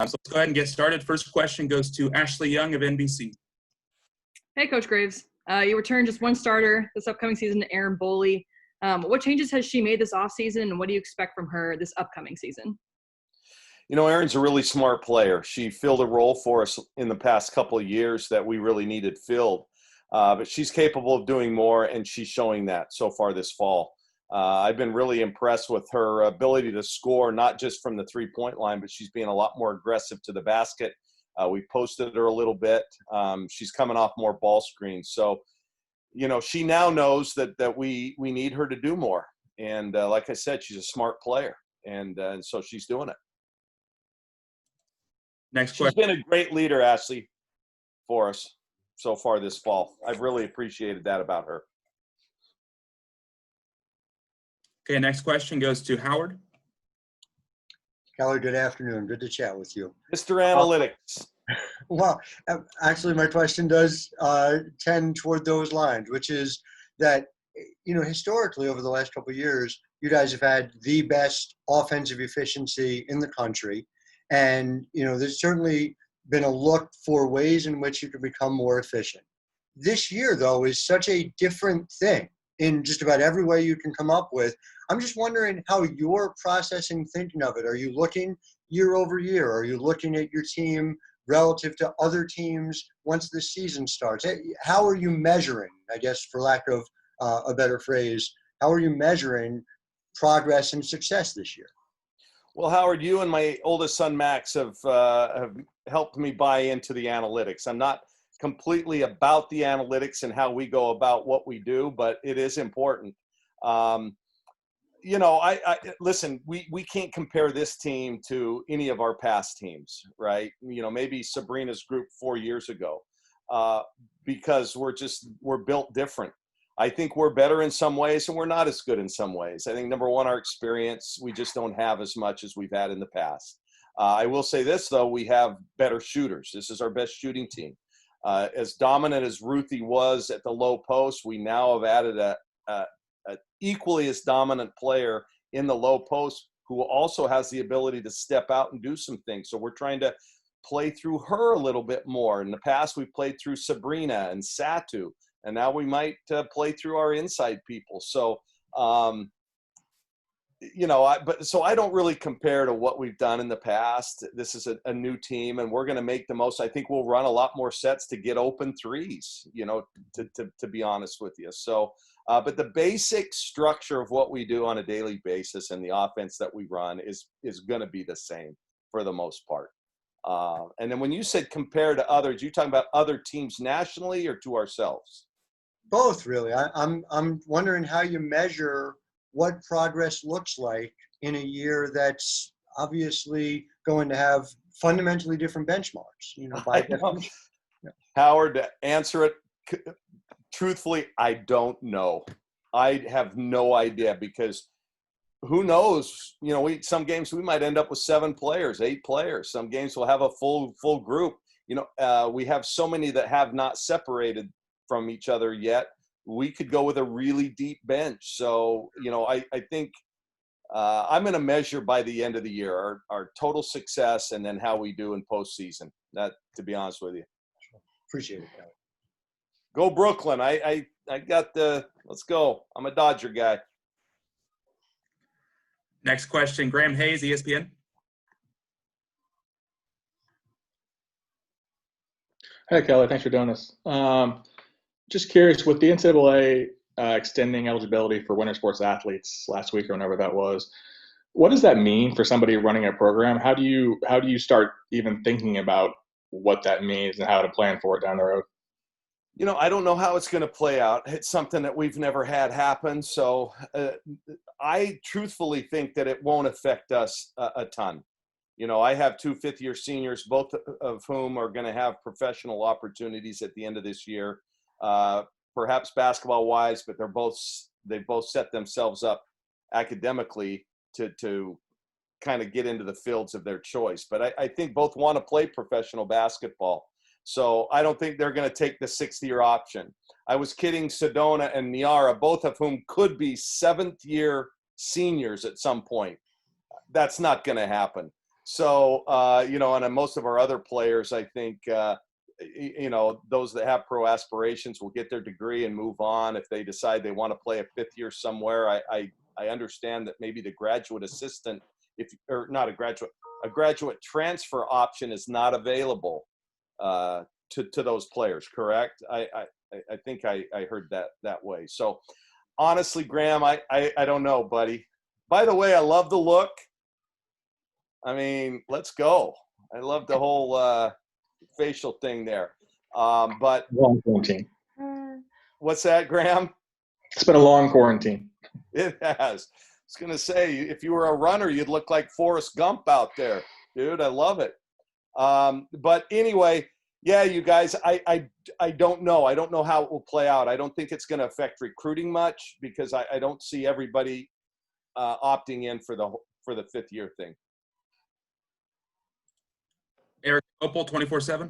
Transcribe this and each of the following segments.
So let's go ahead and get started. First question goes to Ashley Young of NBC. Hey, Coach Graves. You returned just one starter this upcoming season, Erin Boley. What changes has she made this offseason, and what do you expect from her this upcoming season? You know, Erin's a really smart player. She filled a role for us in the past couple of years that we really needed filled. But she's capable of doing more, and she's showing that so far this fall. I've been really impressed with her ability to score, not just from the three-point line, but she's being a lot more aggressive to the basket. We posted her a little bit. She's coming off more ball screens. So, you know, she now knows that we need her to do more. And like I said, she's a smart player, and so she's doing it. Next question. She's been a great leader, Ashley, for us so far this fall. I've really appreciated that about her. Okay, next question goes to Howard. Keller, good afternoon. Good to chat with you. Mr. Analytics. Well, actually, my question does tend toward those lines, which is that, you know, historically over the last couple of years, you guys have had the best offensive efficiency in the country. And, you know, there's certainly been a look for ways in which you can become more efficient. This year, though, is such a different thing in just about every way you can come up with. I'm just wondering how you're processing thinking of it. Are you looking year over year? Are you looking at your team relative to other teams once the season starts? How are you measuring, I guess, for lack of a better phrase, how are you measuring progress and success this year? Well, Howard, you and my oldest son, Max, have helped me buy into the analytics. I'm not completely about the analytics and how we go about what we do, but it is important. You know, listen, we can't compare this team to any of our past teams, right? You know, maybe Sabrina's group 4 years ago, because we're built different. I think we're better in some ways and we're not as good in some ways. I think, number one, our experience, we just don't have as much as we've had in the past. I will say this, though, we have better shooters. This is our best shooting team. As dominant as Ruthie was at the low post, we now have added a equally as dominant player in the low post who also has the ability to step out and do some things. So we're trying to play through her a little bit more. In the past, we played through Sabrina and Satu, and now we might play through our inside people. So, you know, so I don't really compare to what we've done in the past. This is a new team, and we're going to make the most. I think we'll run a lot more sets to get open threes, you know, to be honest with you. So, but the basic structure of what we do on a daily basis and the offense that we run is going to be the same for the most part. And then when you said compare to others, you talking about other teams nationally or to ourselves? Both, really. I'm wondering how you measure what progress looks like in a year that's obviously going to have fundamentally different benchmarks. You know, by definition. Yeah. Howard, to answer it truthfully, I don't know. I have no idea, because who knows? You know, some games we might end up with 7 players, 8 players. Some games we'll have a full group. You know, we have so many that have not separated from each other yet. We could go with a really deep bench. So, you know, I think I'm going to measure by the end of the year our total success and then how we do in postseason. That, to be honest with you. Appreciate it, Kelly. Go Brooklyn. I got let's go. I'm a Dodger guy. Next question, Graham Hayes, ESPN. Hey, Kelly. Thanks for doing this. Just curious, with the NCAA extending eligibility for winter sports athletes last week or whenever that was, what does that mean for somebody running a program? How do you start even thinking about what that means and how to plan for it down the road? You know, I don't know how it's going to play out. It's something that we've never had happen. So I truthfully think that it won't affect us a ton. You know, I have 2 fifth-year seniors, both of whom are going to have professional opportunities at the end of this year. Perhaps basketball-wise, but they've both set themselves up academically to kind of get into the fields of their choice. But I think both want to play professional basketball. So I don't think they're going to take the 6th-year option. I was kidding Sedona and Niara, both of whom could be 7th-year seniors at some point. That's not going to happen. So, and most of our other players, I think, those that have pro aspirations will get their degree and move on. If they decide they want to play a fifth year somewhere, I understand that maybe the graduate assistant, or not a graduate transfer option is not available to those players. Correct? I think I heard that way. So honestly, Graham, I don't know, buddy. By the way, I love the look. I mean, let's go. I love the whole facial thing there. But Long quarantine. What's that, Graham? It's been a long quarantine. It has. I was going to say, if you were a runner, you'd look like Forrest Gump out there. Dude, I love it. But anyway, yeah, you guys, I don't know. I don't know how it will play out. I don't think it's going to affect recruiting much because I don't see everybody opting in for the fifth year thing. Eric Opel, 24/7.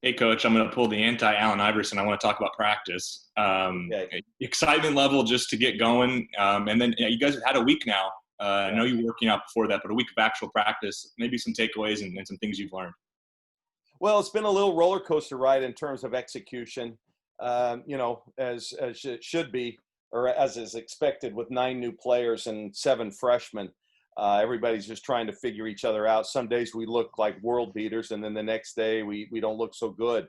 Hey, Coach, I'm going to pull the anti-Allen Iverson. I want to talk about practice. Okay. Excitement level just to get going. And then you guys have had a week now. I know you were working out before that, but a week of actual practice, maybe some takeaways and some things you've learned. Well, it's been a little roller coaster ride in terms of execution, as it should be, or as is expected with 9 new players and 7 freshmen. Everybody's just trying to figure each other out. Some days we look like world beaters, and then the next day we don't look so good.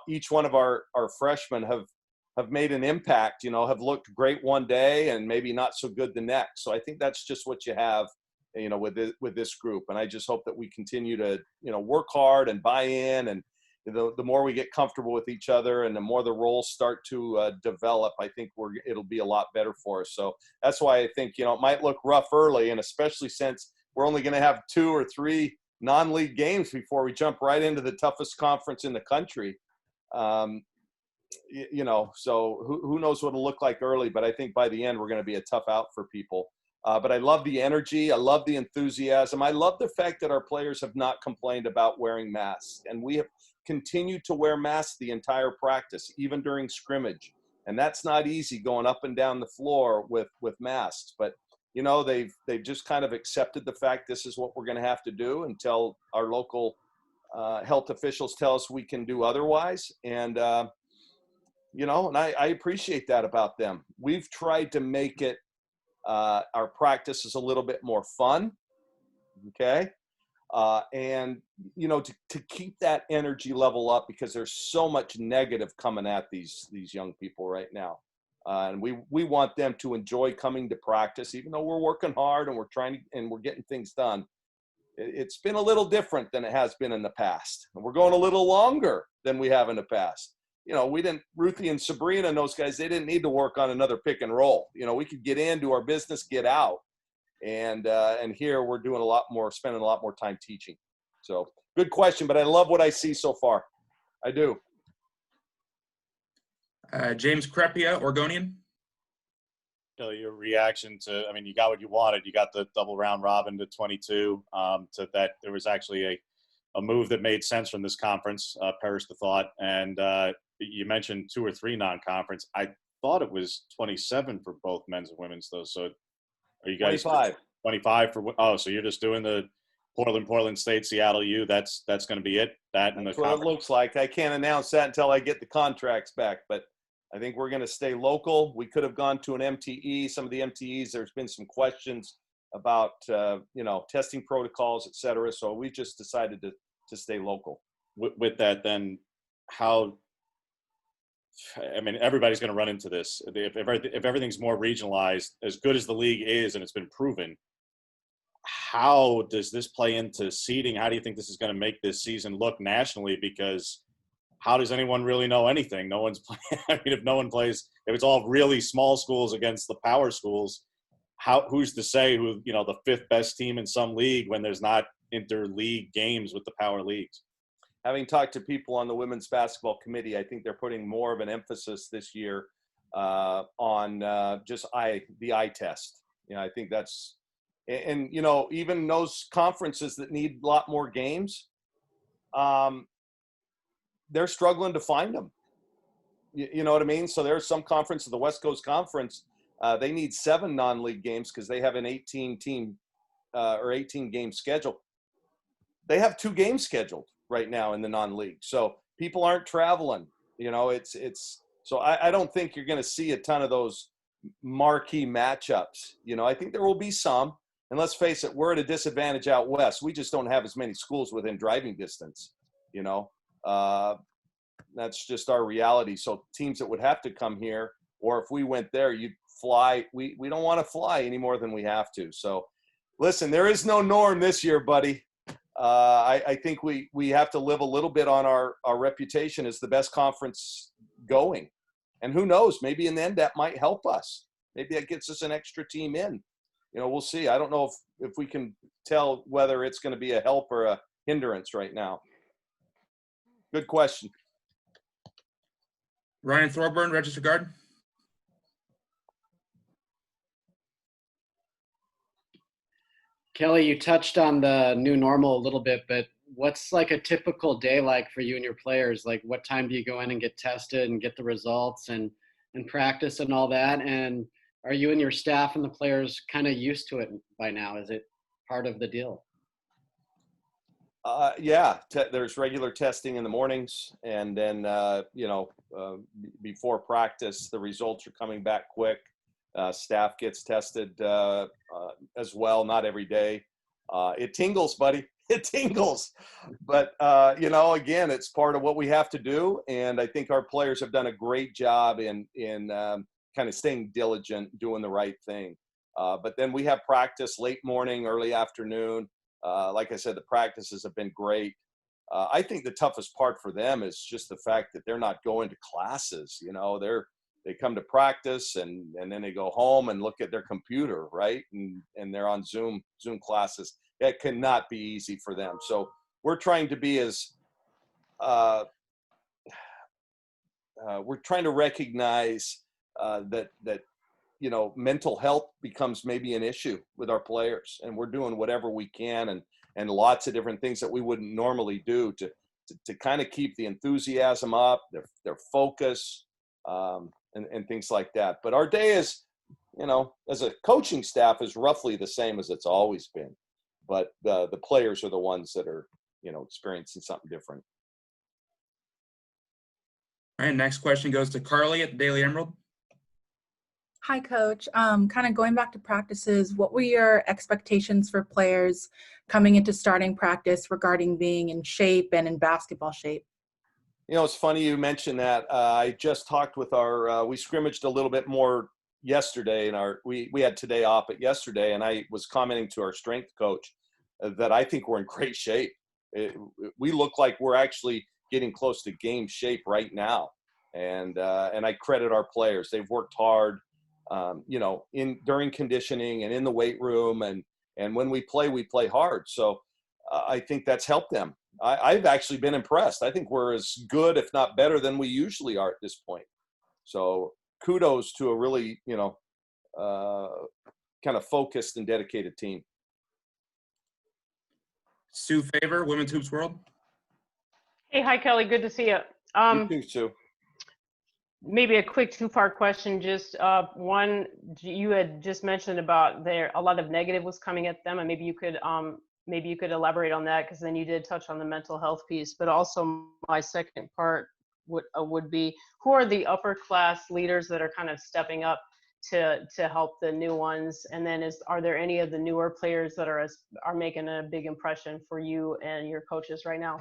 Each one of our freshmen have made an impact, have looked great one day and maybe not so good the next. So I think that's just what you have, with this group. And I just hope that we continue to, work hard and buy in, and the more we get comfortable with each other and the more the roles start to develop, I think it'll be a lot better for us. So that's why I think, it might look rough early, and especially since we're only going to have 2 or 3 non-league games before we jump right into the toughest conference in the country. So who knows what it'll look like early, but I think by the end, we're going to be a tough out for people. But I love the energy. I love the enthusiasm. I love the fact that our players have not complained about wearing masks, and we have continued to wear masks the entire practice, even during scrimmage. And that's not easy going up and down the floor with masks. But, they've just kind of accepted the fact this is what we're going to have to do until our local health officials tell us we can do otherwise. And, and I appreciate that about them. We've tried to make it our practice is a little bit more fun. Okay. And, to keep that energy level up, because there's so much negative coming at these young people right now. And we want them to enjoy coming to practice, even though we're working hard and we're getting things done. It's been a little different than it has been in the past. And we're going a little longer than we have in the past. Ruthie and Sabrina and those guys, they didn't need to work on another pick and roll. We could get in, do our business, get out. And here we're spending a lot more time teaching. So good question, but I love what I see so far. I do. James Crepia, Oregonian. Your reaction to, you got what you wanted. You got the double round robin to 22. To that, there was actually a move that made sense from this conference, perished the thought. And you mentioned 2 or 3 non-conference. I thought it was 27 for both men's and women's, though. So are you guys 25 for? So you're just doing the Portland State, Seattle U. That's going to be it. That's what it looks like. I can't announce that until I get the contracts back, but I think we're going to stay local. We could have gone to an MTE. Some of the MTEs, there's been some questions about testing protocols, et cetera. So we just decided to stay local. With that, then how? Everybody's going to run into this. If everything's more regionalized, as good as the league is, and it's been proven, how does this play into seeding? How do you think this is going to make this season look nationally? Because how does anyone really know anything? No one's playing. If no one plays, if it's all really small schools against the power schools, who's to say who, the 5th best team in some league when there's not inter-league games with the power leagues? Having talked to people on the women's basketball committee, I think they're putting more of an emphasis this year on the eye test. I think that's, and even those conferences that need a lot more games, they're struggling to find them. You know what I mean? So there's some conference, the West Coast Conference, they need 7 non-league games because they have an 18-team or 18 game schedule. They have 2 games scheduled right now in the non-league. So people aren't traveling, so I don't think you're going to see a ton of those marquee matchups. I think there will be some, and let's face it, we're at a disadvantage out west. We just don't have as many schools within driving distance, that's just our reality. So teams that would have to come here, or if we went there, you'd fly. We don't want to fly any more than we have to. So listen, there is no norm this year, buddy. I think we have to live a little bit on our reputation as the best conference going. And who knows, maybe in the end that might help us. Maybe that gets us an extra team in. We'll see. I don't know if we can tell whether it's going to be a help or a hindrance right now. Good question. Ryan Thorburn, Register Guard. Kelly, you touched on the new normal a little bit, but what's like a typical day like for you and your players? Like what time do you go in and get tested and get the results and practice and all that? And are you and your staff and the players kind of used to it by now? Is it part of the deal? Yeah, there's regular testing in the mornings, and then before practice, the results are coming back quick. Staff gets tested as well, not every day. It tingles, buddy. It tingles, but again, it's part of what we have to do, and I think our players have done a great job in kind of staying diligent, doing the right thing. But then we have practice late morning, early afternoon. Like I said, the practices have been great. I think the toughest part for them is just the fact that they're not going to classes. They come to practice and then they go home and look at their computer, right? And they're on Zoom classes. That cannot be easy for them. So we're trying to be we're trying to recognize that mental health becomes maybe an issue with our players, and we're doing whatever we can and lots of different things that we wouldn't normally do to kind of keep the enthusiasm up, their focus, and things like that. But our day is, as a coaching staff, is roughly the same as it's always been. But the players are the ones that are, experiencing something different. All right, next question goes to Carly at the Daily Emerald. Hi, Coach. Kind of going back to practices, what were your expectations for players coming into starting practice regarding being in shape and in basketball shape? It's funny you mentioned that. I just talked with we scrimmaged a little bit more yesterday, and we had today off, but yesterday, and I was commenting to our strength coach that I think we're in great shape. We look like we're actually getting close to game shape right now, and I credit our players. They've worked hard. During conditioning and in the weight room, and when we play hard. So I think that's helped them. I've actually been impressed. I think we're as good, if not better, than we usually are at this point. So kudos to a really, kind of focused and dedicated team. Sue Favor, Women's Hoops World. Hey, hi, Kelly. Good to see you. You too, Sue. Maybe a quick two-part question. Just one, you had just mentioned about a lot of negative was coming at them, and maybe you could elaborate on that, because then you did touch on the mental health piece. But also, my second part would be, who are the upper class leaders that are kind of stepping up to help the new ones? And then are there any of the newer players that are making a big impression for you and your coaches right now?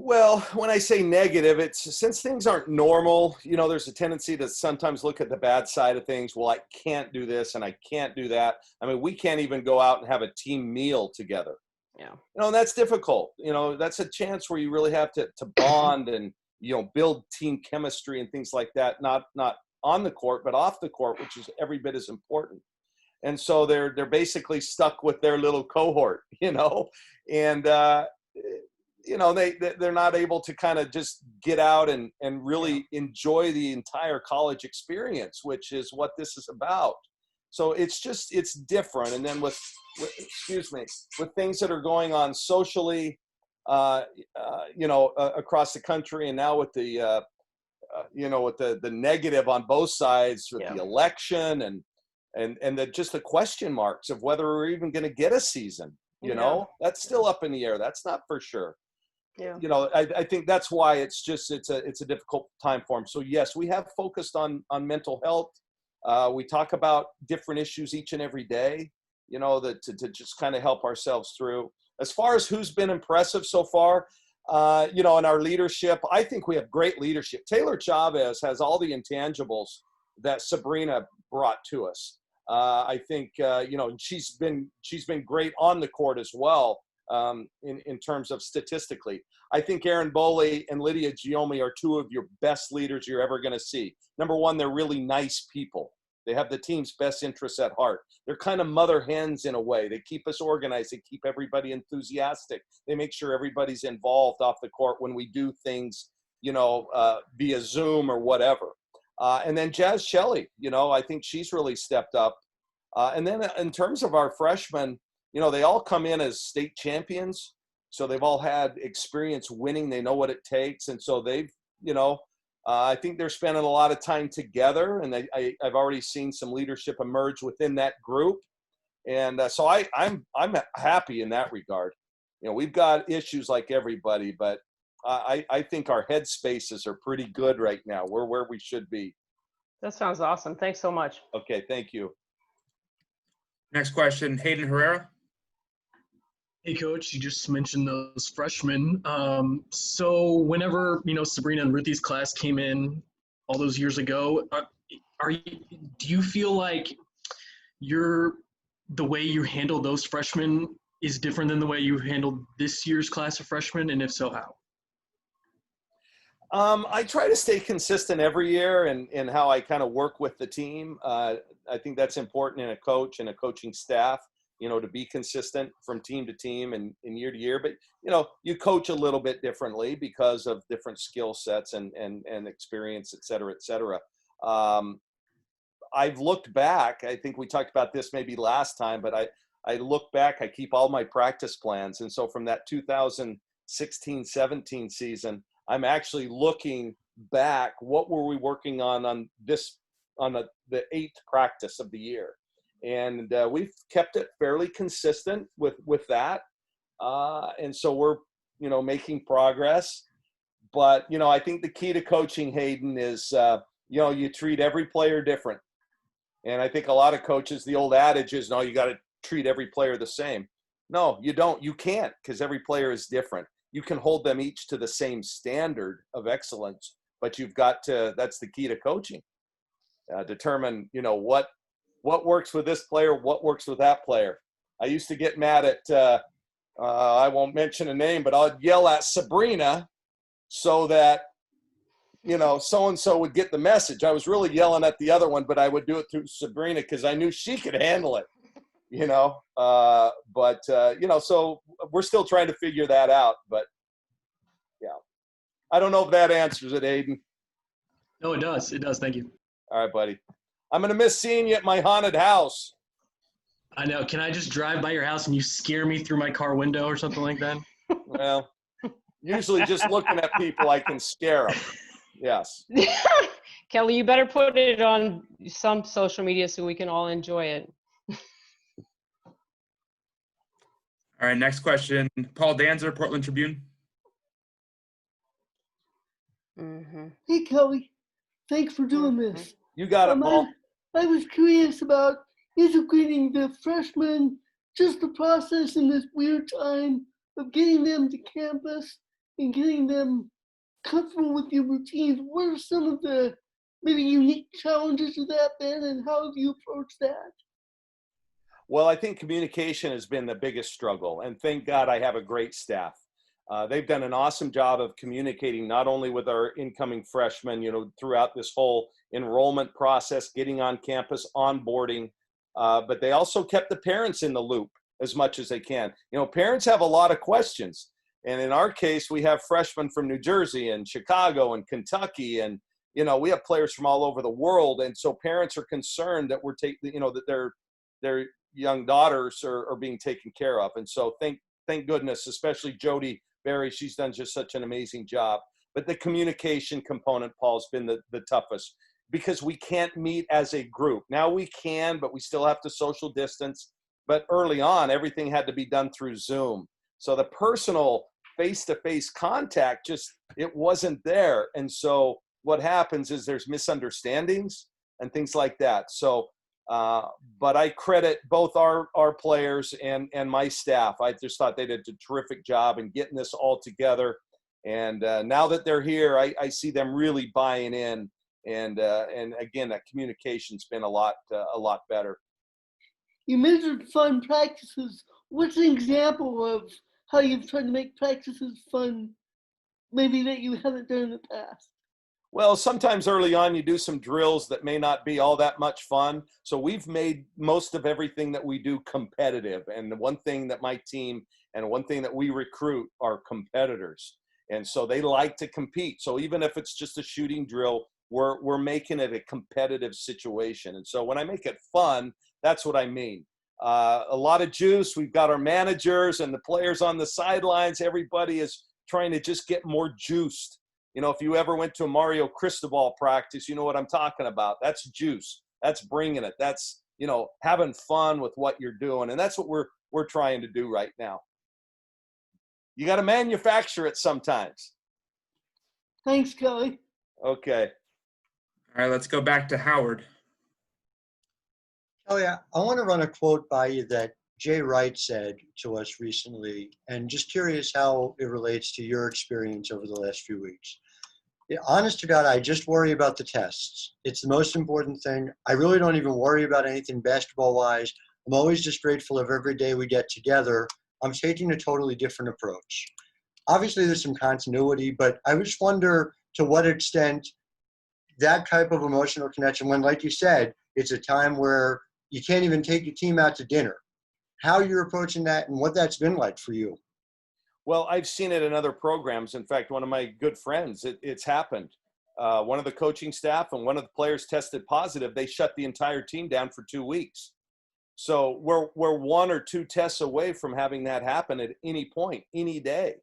Well, when I say negative, it's since things aren't normal, there's a tendency to sometimes look at the bad side of things. Well, I can't do this and I can't do that. I mean, we can't even go out and have a team meal together. Yeah. And that's difficult. That's a chance where you really have to bond and, build team chemistry and things like that. Not on the court, but off the court, which is every bit as important. And so they're basically stuck with their little cohort, and, they're not able to kind of just get out and really enjoy the entire college experience, which is what this is about. So it's different. And then with things that are going on socially, across the country, and now with the, with the negative on both sides with the election, and and just the question marks of whether we're even going to get a season. You know, that's still up in the air. That's not for sure. Yeah. You know, I think that's why it's a difficult time for him. So yes, we have focused on mental health. We talk about different issues each and every day, you know, to just kind of help ourselves through. As far as who's been impressive so far, you know, in our leadership, I think we have great leadership. Taylor Chavez has all the intangibles that Sabrina brought to us. I think, you know, she's been great on the court as well, in terms of statistically. I think Erin Boley and Lydia Giomi are two of your best leaders you're ever going to see. Number one, they're really nice people. They have the team's best interests at heart. They're kind of mother hens in a way. They keep us organized. They keep everybody enthusiastic. They make sure everybody's involved off the court when we do things, you know, via Zoom or whatever. And then Jazz Shelley, you know, I think she's really stepped up. And then in terms of our freshmen, you know, they all come in as state champions. So they've all had experience winning. They know what it takes. And so they've, you know, I think they're spending a lot of time together. And I've already seen some leadership emerge within that group. And so I'm happy in that regard. You know, we've got issues like everybody, but I think our head spaces are pretty good right now. We're where we should be. That sounds awesome. Thanks so much. Okay, thank you. Next question, Hayden Herrera. Hey, Coach, you just mentioned those freshmen. So whenever, you know, Sabrina and Ruthie's class came in all those years ago, do you feel like the way you handle those freshmen is different than the way you handled this year's class of freshmen? And if so, how? I try to stay consistent every year in how I kind of work with the team. I think that's important in a coach and a coaching staff, you know, to be consistent from team to team and year to year. But, you know, you coach a little bit differently because of different skill sets and experience, et cetera, et cetera. I've looked back. I think we talked about this maybe last time, but I look back. I keep all my practice plans. And so from that 2016-17 season, I'm actually looking back. What were we working on the 8th practice of the year? And we've kept it fairly consistent with that. And so we're, you know, making progress. But, you know, I think the key to coaching, Hayden, is, you know, you treat every player different. And I think a lot of coaches, the old adage is, no, you got to treat every player the same. No, you don't. You can't, because every player is different. You can hold them each to the same standard of excellence, but you've got to, that's the key to coaching. Determine, you know, what works with this player, what works with that player. I used to get mad at, I won't mention a name, but I'd yell at Sabrina so that, you know, so-and-so would get the message. I was really yelling at the other one, but I would do it through Sabrina because I knew she could handle it, you know. You know, so we're still trying to figure that out. But, yeah. I don't know if that answers it, Aiden. No, it does. It does. Thank you. All right, buddy. I'm going to miss seeing you at my haunted house. I know. Can I just drive by your house and you scare me through my car window or something like that? Well, usually just looking at people, I can scare them. Yes. Kelly, you better put it on some social media so we can all enjoy it. All right, next question, Paul Danzer, Portland Tribune. Mm-hmm. Hey, Kelly. Thanks for doing this. You got it, Paul. I was curious about integrating the freshmen, just the process in this weird time of getting them to campus and getting them comfortable with your routines. What are some of the maybe unique challenges of that been, and how have you approached that? Well, I think communication has been the biggest struggle, and thank God I have a great staff. They've done an awesome job of communicating not only with our incoming freshmen, you know, throughout this whole enrollment process, getting on campus, onboarding, but they also kept the parents in the loop as much as they can. You know, parents have a lot of questions. And in our case, we have freshmen from New Jersey and Chicago and Kentucky, and, you know, we have players from all over the world. And so parents are concerned that we're taking, you know, that their young daughters are being taken care of. And so thank goodness, especially Jody Berry, she's done just such an amazing job. But the communication component, Paul, has been the toughest. because we can't meet as a group. Now we can, but we still have to social distance. But early on, everything had to be done through Zoom. So the personal face-to-face contact it wasn't there. And so what happens is there's misunderstandings and things like that. So, but I credit both our players and my staff. I just thought they did a terrific job in getting this all together. And now that they're here, I see them really buying in. And again, that communication's been a lot better. You mentioned fun practices. What's an example of how you've tried to make practices fun, maybe that you haven't done in the past? Well, sometimes early on you do some drills that may not be all that much fun. So we've made most of everything that we do competitive. And the one thing that my team and one thing that we recruit are competitors. And so they like to compete. So even if it's just a shooting drill, we're making it a competitive situation. And so when I make it fun, that's what I mean. A lot of juice. We've got our managers and the players on the sidelines. Everybody is trying to just get more juiced. You know, if you ever went to a Mario Cristobal practice, you know what I'm talking about. That's juice. That's bringing it. That's, you know, having fun with what you're doing. And that's what we're trying to do right now. You got to manufacture it sometimes. Thanks, Kelly. Okay. All right, let's go back to Howard. Oh yeah, I want to run a quote by you that Jay Wright said to us recently, and just curious how it relates to your experience over the last few weeks. Yeah, honest to God, I just worry about the tests. It's the most important thing. I really don't even worry about anything basketball-wise. I'm always just grateful of every day we get together. I'm taking a totally different approach. Obviously, there's some continuity, but I just wonder to what extent that type of emotional connection, when, like you said, it's a time where you can't even take your team out to dinner, how you're approaching that and what that's been like for you. Well, I've seen it in other programs. In fact, one of my good friends, it's happened. One of the coaching staff and one of the players tested positive. They shut the entire team down for 2 weeks. So we're 1 or 2 tests away from having that happen at any point, any day.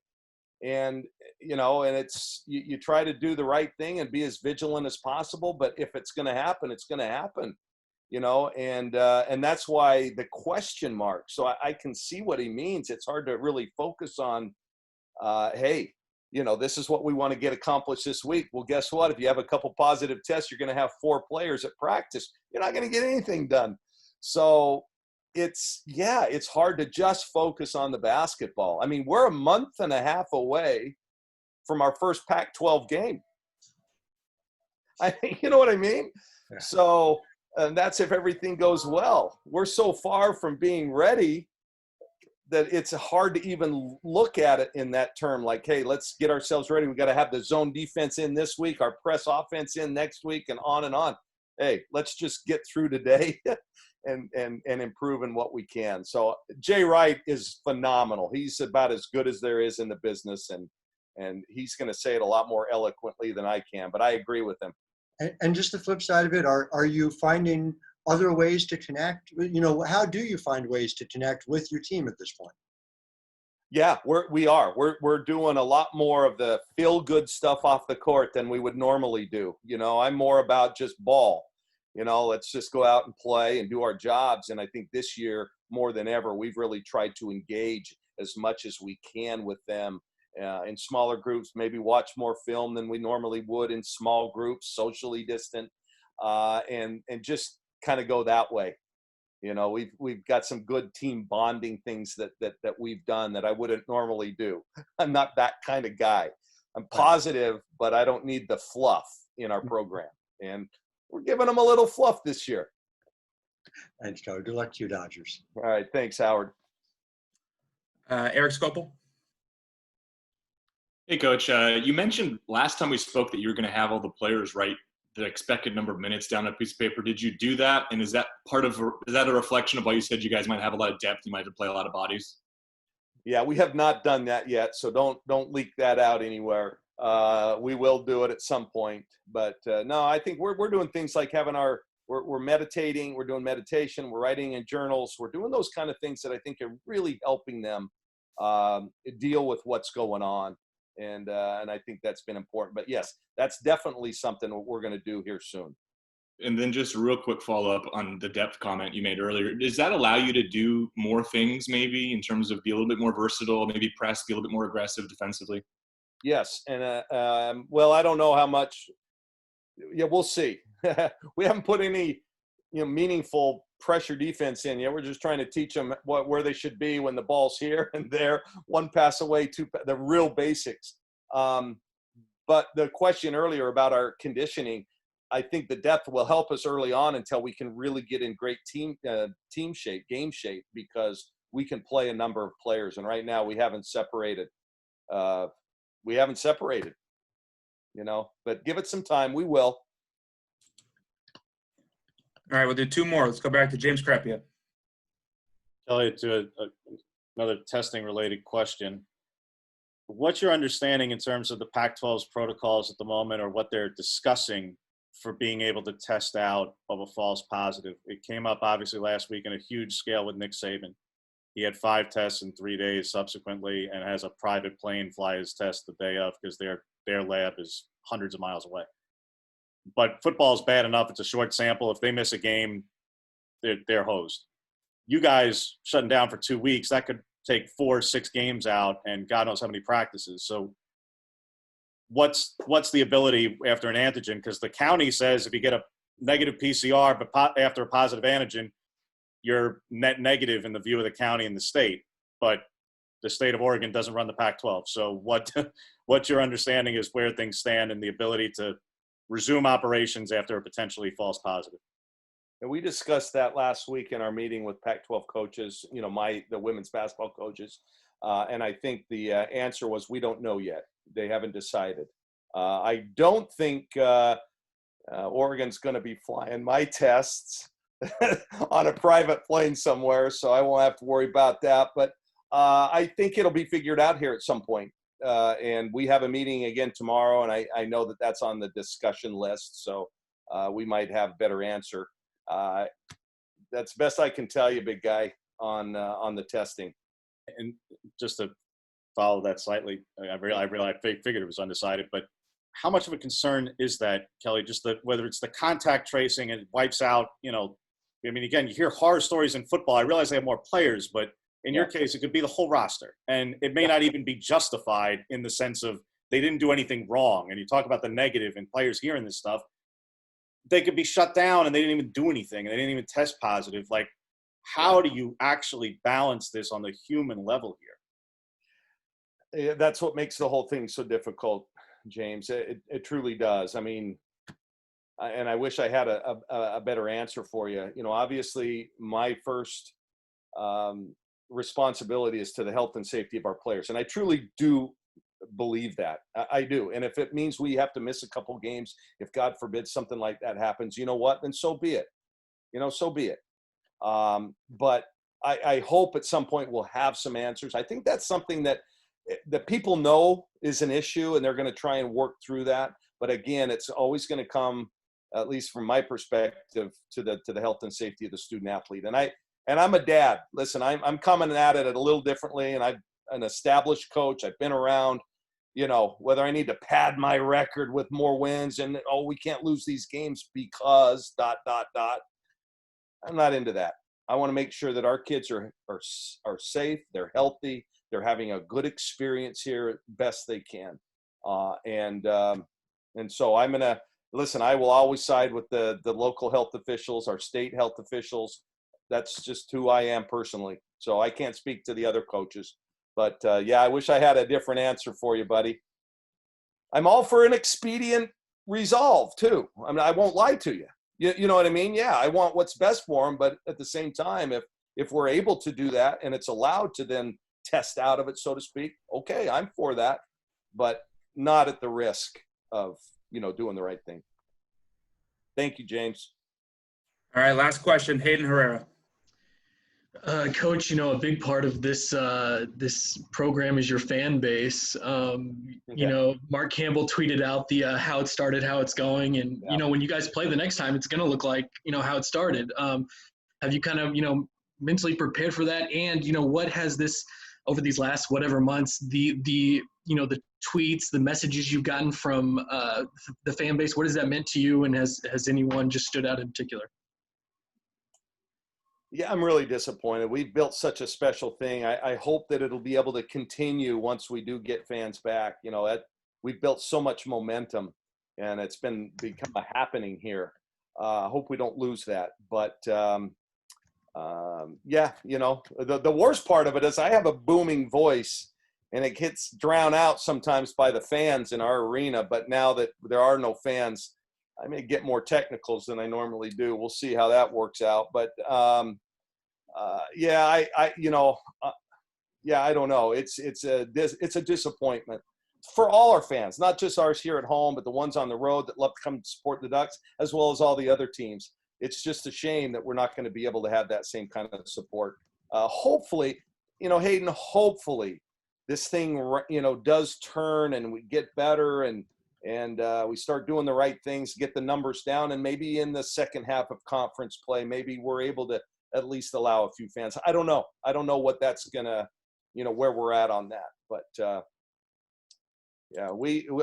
And, you know, and it's, you try to do the right thing and be as vigilant as possible. But if it's going to happen, it's going to happen, you know, and that's why the question mark. So I can see what he means. It's hard to really focus on, hey, you know, this is what we want to get accomplished this week. Well, guess what? If you have a couple positive tests, you're going to have 4 players at practice. You're not going to get anything done. So it's hard to just focus on the basketball. I mean, we're a month and a half away from our first Pac-12 game. You know what I mean? Yeah. So that's if everything goes well. We're so far from being ready that it's hard to even look at it in that term. Like, hey, let's get ourselves ready. We got to have the zone defense in this week, our press offense in next week, and on and on. Hey, let's just get through today and improve in what we can. So Jay Wright is phenomenal. He's about as good as there is in the business, and he's going to say it a lot more eloquently than I can, but I agree with him. And just the flip side of it, are you finding other ways to connect? You know, how do you find ways to connect with your team at this point? Yeah, we're doing a lot more of the feel good stuff off the court than we would normally do. You know, I'm more about just ball. You know, let's just go out and play and do our jobs. And I think this year, more than ever, we've really tried to engage as much as we can with them in smaller groups, maybe watch more film than we normally would in small groups, socially distant, and just kind of go that way. You know, we've got some good team bonding things that we've done that I wouldn't normally do. I'm not that kind of guy. I'm positive, but I don't need the fluff in our program. And we're giving them a little fluff this year. Thanks, Joe. Good luck to you, Dodgers. All right. Thanks, Howard. Eric Scopel. Hey, Coach. You mentioned last time we spoke that you were going to have all the players write the expected number of minutes down on a piece of paper. Did you do that? And is that a reflection of why you said you guys might have a lot of depth? You might have to play a lot of bodies? Yeah, we have not done that yet. So don't leak that out anywhere. We will do it at some point, but no, I think we're doing things like having we're meditating, we're doing meditation, we're writing in journals, we're doing those kind of things that I think are really helping them deal with what's going on. And I think that's been important, but yes, that's definitely something we're going to do here soon. And then just a real quick follow-up on the depth comment you made earlier. Does that allow you to do more things maybe in terms of be a little bit more versatile, maybe press, be a little bit more aggressive defensively? Yes. And, well, I don't know how much. Yeah, we'll see. We haven't put any, meaningful pressure defense in yet. We're just trying to teach them where they should be when the ball's here and there, one pass away, the real basics. But the question earlier about our conditioning, I think the depth will help us early on until we can really get in great team shape, game shape, because we can play a number of players. And right now we haven't separated. But give it some time. We will. All right, we'll do two more. Let's go back to James Crepia. Kelly, to another testing-related question. What's your understanding in terms of the Pac-12's protocols at the moment, or what they're discussing for being able to test out of a false positive? It came up obviously last week in a huge scale with Nick Saban. He had 5 tests in 3 days subsequently, and has a private plane fly his test the day of because their lab is hundreds of miles away. But football is bad enough. It's a short sample. If they miss a game, they're hosed. You guys shutting down for 2 weeks, that could take 4 or 6 games out, and God knows how many practices. So what's the ability after an antigen? Because the county says if you get a negative PCR, but after a positive antigen, you're net negative in the view of the county and the state. But the state of Oregon doesn't run the Pac-12. So what's your understanding is where things stand and the ability to resume operations after a potentially false positive? And we discussed that last week in our meeting with Pac-12 coaches, the women's basketball coaches. And I think the answer was, we don't know yet. They haven't decided. I don't think Oregon's going to be flying my tests on a private plane somewhere, so I won't have to worry about that. But I think it'll be figured out here at some point. And we have a meeting again tomorrow, and I know that that's on the discussion list, so we might have a better answer. That's best I can tell you, big guy, on the testing. And just to follow that slightly, I figured it was undecided, but how much of a concern is that, Kelly? Just whether it's the contact tracing and wipes out, again, you hear horror stories in football. I realize they have more players, but in your case, it could be the whole roster, and it may not even be justified in the sense of they didn't do anything wrong. And you talk about the negative and players hearing this stuff. They could be shut down and they didn't even do anything, and they didn't even test positive. Like, how do you actually balance this on the human level here? Yeah, that's what makes the whole thing so difficult, James. It truly does. I mean, and I wish I had a better answer for you. Obviously, my first responsibility is to the health and safety of our players, and I truly do believe that. I do. And if it means we have to miss a couple games, if God forbid something like that happens, you know what, then so be it. So be it. But I hope at some point we'll have some answers. I think that's something that people know is an issue, and they're going to try and work through that. But again, it's always going to come, at least from my perspective, to the health and safety of the student athlete. And I'm a dad. Listen, I'm coming at it a little differently, and I'm an established coach. I've been around, whether I need to pad my record with more wins and, we can't lose these games because ... I'm not into that. I want to make sure that our kids are safe, they're healthy, they're having a good experience here best they can. And so I'm going to listen. I will always side with the local health officials, our state health officials. That's just who I am personally. So I can't speak to the other coaches. But, I wish I had a different answer for you, buddy. I'm all for an expedient resolve, too. I mean, I won't lie to you. You know what I mean? Yeah, I want what's best for them. But at the same time, if we're able to do that and it's allowed to then test out of it, so to speak, okay, I'm for that. But not at the risk of, doing the right thing. Thank you, James. All right, last question, Hayden Herrera. Coach, a big part of this this program is your fan base. Mark Campbell tweeted out the how it started, how it's going, and when you guys play the next time, it's going to look like how it started. Have you kind of mentally prepared for that? And what has this over these last whatever months the the tweets, the messages you've gotten from the fan base? What has that meant to you, and has anyone just stood out in particular? Yeah, I'm really disappointed. We've built such a special thing. I hope that it'll be able to continue once we do get fans back. We've built so much momentum, and it's become a happening here. I hope we don't lose that. But yeah, the worst part of it is I have a booming voice, and it gets drowned out sometimes by the fans in our arena. But now that there are no fans, I may get more technicals than I normally do. We'll see how that works out. But yeah, I don't know. It's a disappointment for all our fans, not just ours here at home, but the ones on the road that love to come support the Ducks, as well as all the other teams. It's just a shame that we're not going to be able to have that same kind of support. Hopefully, Hayden, hopefully this thing, does turn and we get better and we start doing the right things, get the numbers down, and maybe in the second half of conference play, maybe we're able to at least allow a few fans. I don't know what that's gonna, where we're at on that. But yeah,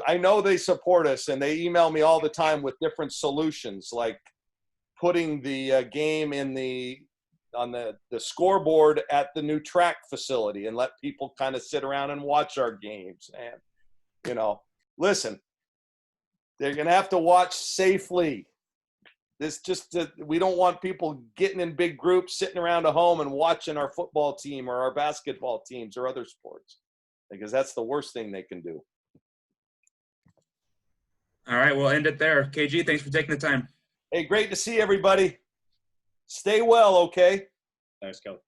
I know they support us, and they email me all the time with different solutions, like putting the game on the scoreboard at the new track facility and let people kind of sit around and watch our games. And listen, they're gonna have to watch safely. We don't want people getting in big groups, sitting around at home and watching our football team or our basketball teams or other sports, because that's the worst thing they can do. All right, we'll end it there. KG, thanks for taking the time. Hey, great to see everybody. Stay well, okay? Thanks, Kelly.